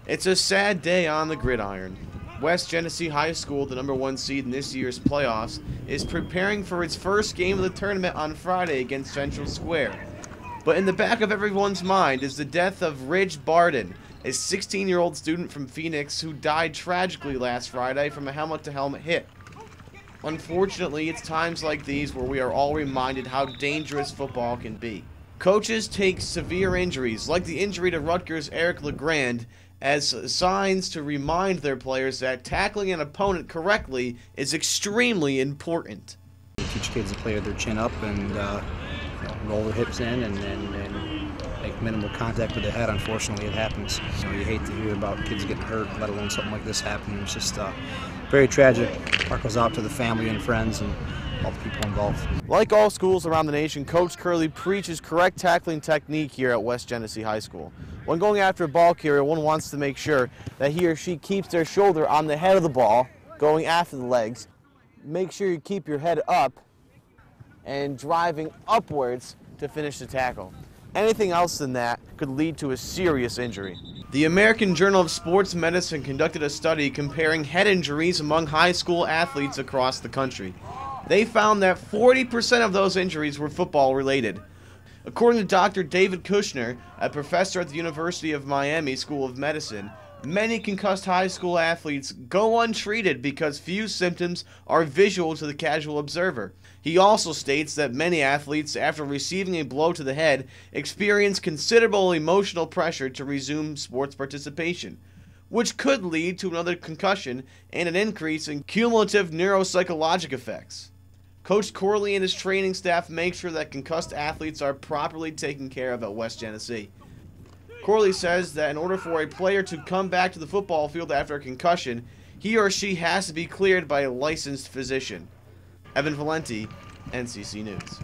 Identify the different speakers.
Speaker 1: It's a sad day on the gridiron. West Genesee High School, the #1 seed in this year's playoffs, is preparing for its first game of the tournament on Friday against Central Square. But in the back of everyone's mind is the death of Ridge Barden, a 16-year-old student from Phoenix who died tragically last Friday from a helmet-to-helmet hit. Unfortunately, it's times like these where we are all reminded how dangerous football can be. Coaches take severe injuries, like the injury to Rutgers' Eric LeGrand, as signs to remind their players that tackling an opponent correctly is extremely important.
Speaker 2: We teach kids to play with their chin up and roll their hips in and make minimal contact with the head. Unfortunately, it happens. You hate to hear about kids getting hurt, let alone something like this happening. It's just very tragic. Heart goes out to the family and friends and all the people involved.
Speaker 1: Like all schools around the nation, Coach Curley preaches correct tackling technique here at West Genesee High School. When going after a ball carrier, one wants to make sure that he or she keeps their shoulder on the head of the ball, going after the legs. Make sure you keep your head up and driving upwards to finish the tackle. Anything else than that could lead to a serious injury. The American Journal of Sports Medicine conducted a study comparing head injuries among high school athletes across the country. They found that 40% of those injuries were football related. According to Dr. David Kushner, a professor at the University of Miami School of Medicine, many concussed high school athletes go untreated because few symptoms are visual to the casual observer. He also states that many athletes, after receiving a blow to the head, experience considerable emotional pressure to resume sports participation, which could lead to another concussion and an increase in cumulative neuropsychologic effects. Coach Corley and his training staff make sure that concussed athletes are properly taken care of at West Genesee. Corley says that in order for a player to come back to the football field after a concussion, he or she has to be cleared by a licensed physician. Evan Valenti, NCC News.